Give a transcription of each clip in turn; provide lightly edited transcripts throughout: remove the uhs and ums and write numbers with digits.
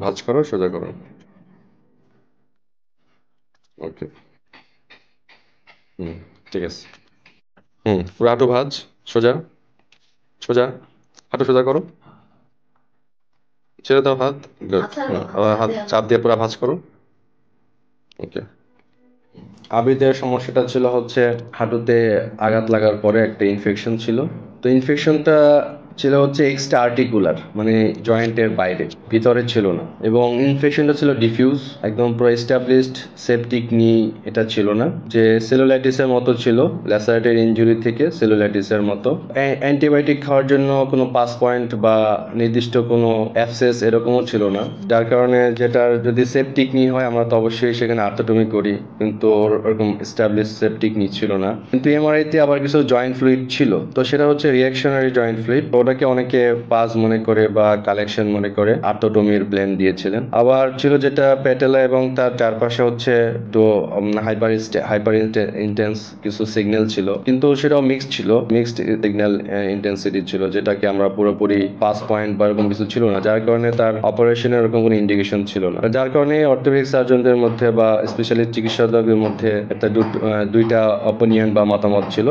ভাঁজ করো, সোজা করো। ওকে। হুম, ঠিক আছে। পুরো হাঁটু ভাঁজ। সোজা, সোজা। হাঁটু সোজা করো। ছেড়ে দাও হাত। গুড। হাত চাপ দিয়ে পুরো ভাঁজ করো। ওকে। আবিদের সমস্যাটা ছিল হচ্ছে হাঁটুতে আঘাত লাগার পরে একটা ইনফেকশন ছিল। তো ইনফেকশনটা ছিল হচ্ছে এক্সট্রা আর্টিকুলার, মানে জয়েন্টের বাইরে, ভিতরে ছিল না। এবং ইনফেকশনটা ছিল ডিফিউজ, একদম পুরো এস্টাবলিশড সেপটিক নি এটা ছিল না, যে সেলুলাইটিসের মতো ছিল, ল্যাসারেটেড ইনজুরি থেকে সেলুলাইটিসের মতো। অ্যান্টিবায়োটিক খাওয়ার জন্য কোনো পাস পয়েন্ট বা নির্দিষ্ট কোনো অ্যাবসেস এরকমও ছিল না, যার কারণে যেটার যদি সেপটিক নি হয় আমরা তো অবশ্যই সেখানে আর্থোটমি করি, কিন্তু ওরকম এস্টাবলিশ সেপটিক নি ছিল না। কিন্তু এমআরআইতে আবার কিছু জয়েন্ট ফ্লুইড ছিল, তো সেটা হচ্ছে রিঅ্যাকশনারি জয়েন্ট ফ্লুইড, ওটাকে অনেকে পাস মনে করে বা কালেকশন মনে করে আর্থোটমির ব্লেন দিয়েছিলেন। আবার ছিল যেটা প্যাটেলা এবং তার চারপাশে হচ্ছে তো হাইপার ইন্টেন্স কিছু সিগন্যাল ছিল, কিন্তু সেটাও মিক্সড ছিল, মিক্সড সিগন্যাল ইন্টেন্সিটি ছিল, যেটাকে আমরা পুরোপুরি পাস পয়েন্ট বা এরকম কিছু ছিল না, যার কারণে তার অপারেশনের এরকম কোনো ইন্ডিকেশন ছিল না। যার কারণে অর্থোপেডিক সার্জনদের মধ্যে বা স্পেশালি চিকিৎসকদের মধ্যে একটা দুইটা অপিনিয়ন বা মতামত ছিল।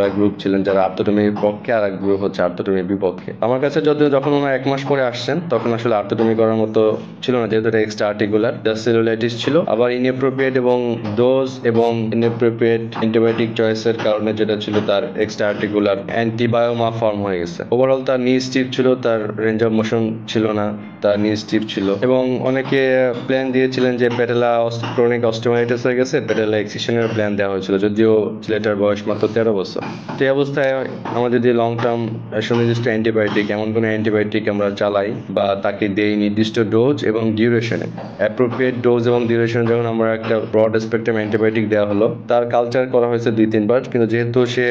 এক গ্রুপ ছিলেন যারা আর্থোটমির পক্ষে, আর এক গ্রুপ হচ্ছে আর্থোটমির বিপক্ষে। আমার কাছে যখন ওনারা 1 মাস পরে আসছেন তখন আসলে আর্থোটমি করার মতো ছিল না, যেহেতু এটা এক্সট্রা আর্টিকুলার, জাস্ট সেলুলাইটিস ছিল। আবার ইনএপ্রোপ্রিয়েট এবং ডোজ এবং ইনএপ্রোপ্রিয়েট অ্যান্টিবায়োটিক চয়েসের কারণে যেটা ছিল তার এক্সট্রা আর্টিকুলার অ্যান্টিবায়োমা ফর্ম হয়ে গেছে। ওভারঅল তার নি স্টিফ ছিল, তার রেঞ্জ অফ মোশন ছিল না, তার নি স্টিফ ছিল। এবং অনেকে প্ল্যান দিয়েছিলেন যে পেটেলা ক্রনিক অস্টিওমাইটিস হয়ে গেছে, পেটেলা এক্সিশনের প্ল্যান দেওয়া হয়েছিল, যদিও ছেলেটার বয়স মাত্র 13 বছর। তো এই অবস্থায় আমরা যদি লং টার্ম সুনির্দিষ্ট অ্যান্টিবায়োটিক, এমন কোনো অ্যান্টিবায়োটিক আমরা চালাই বা তাকে দেই নির্দিষ্ট ডোজ এবং ডিউরেশনে, অ্যাপ্রোপ্রিয়েট ডোজ এবং ডিউরেশন, যখন আমরা একটা ব্রড স্পেকট্রাম অ্যান্টিবায়োটিক দেওয়া হলো, তার কালচার করা হয়েছে 2-3 বার, কিন্তু যেহেতু সে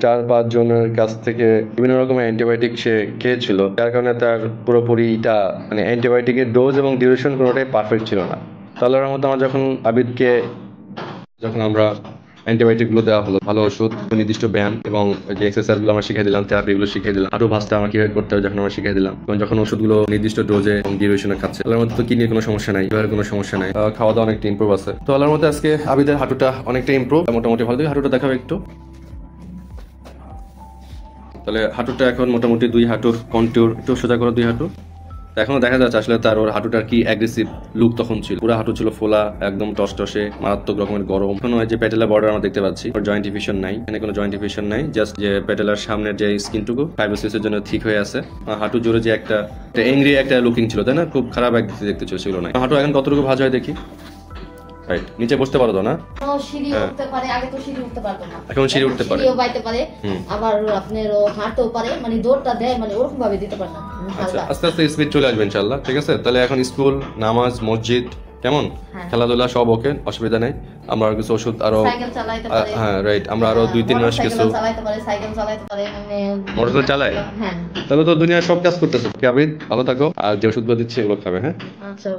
4-5 জনের কাছ থেকে বিভিন্ন রকমের অ্যান্টিবায়োটিক সে খেয়েছিল, যার কারণে তার পুরোপুরিটা মানে অ্যান্টিবায়োটিকের ডোজ এবং ডিউরেশন কোনোটাই পারফেক্ট ছিল না। তাহলে আমার মতো আমরা যখন আমরা অ্যান্টিবায়োটিকগুলো দেওয়া হলো, ভালো ওষুধ, নির্দিষ্ট ব্যায়াম এবং যে এক্সারসাইজগুলো আমরা শিখিয়ে দিলাম, থেরাপিগুলো শিখিয়ে দিলাম, হাঁটু ভাঁজটা আমরা কিভাবে করতে হবে যখন আমরা শিখিয়ে দিলাম, এবং যখন ওষুধগুলো নির্দিষ্ট ডোজে এবং ডিউরেশনে খাচ্ছে, আল্লাহর মধ্যে তো কিডনির কোনো সমস্যা নাই, লিভারের কোনো সমস্যা নাই, খাওয়া দাওয়া অনেকটা ইমপ্রুভ আছে। তো আল্লাহর মধ্যে আজকে আবিদের হাঁটুটা অনেকটা ইমপ্রুভ, মোটামুটি ভালো। হাঁটুটা দেখাবে একটু। তাহলে হাঁটুটা এখন মোটামুটি 2 হাঁটুর কন্ট্যুর একটু সোজা করো, 2 হাঁটু। এখনো দেখা যাচ্ছে আসলে ওর হাঁটুটার কি অ্যাগ্রেসিভ লুক তখন ছিল। পুরো হাঁটু ছিল ফোলা, একদম টসটসে, মারাত্মক রকমের গরম। এখন যে প্যাটেলা বর্ডার আমরা দেখতে পাচ্ছি, ওর জয়েন্ট ডিভিশন নাই, এখানে কোনো জয়েন্ট ডিভিশন নাই, জাস্ট যে প্যাটেলার সামনের যে স্কিনটুকু ফাইব্রোসিসের জন্য ঠিক হয়ে আছে। হাঁটু জুড়ে যে একটা এংরি একটা লুকিং ছিল, তাই না, খুব খারাপ দেখতে ছিল না। হাঁটু এখন কতটুকু ভাঁজ হয় দেখি। রাইট, নিচে বসতে পারো তো না? সিঁড়ি উঠতে পারে, আগে তো সিঁড়ি উঠতে পারতো না, এখন সিঁড়ি উঠতে পারে, সিঁড়িও বাইতে পারে, আবার আপনার হাঁটতেও পারে, মানে দৌড়টা দেয়, মানে ওরকম ভাবে দিতে পারে না। আচ্ছা, আস্তে আস্তে স্পিড চলে আসবে ইনশাআল্লাহ, ঠিক আছে? তাহলে এখন স্কুল, নামাজ, মসজিদ কেমন, খেলাধুলা সব ওকে, অসুবিধা নেই। আমরা আর কিছু ওষুধ আরো, হ্যাঁ রাইট, আমরা আরো 2-3 মাস কিছু মোটরসাইকেল চালায়। তাহলে তো দুনিয়ার সব কাজ করতেছে। আবিদ ভালো থাকো, আর যে ওষুধগুলো দিচ্ছি এগুলো খাবে, হ্যাঁ? আচ্ছা।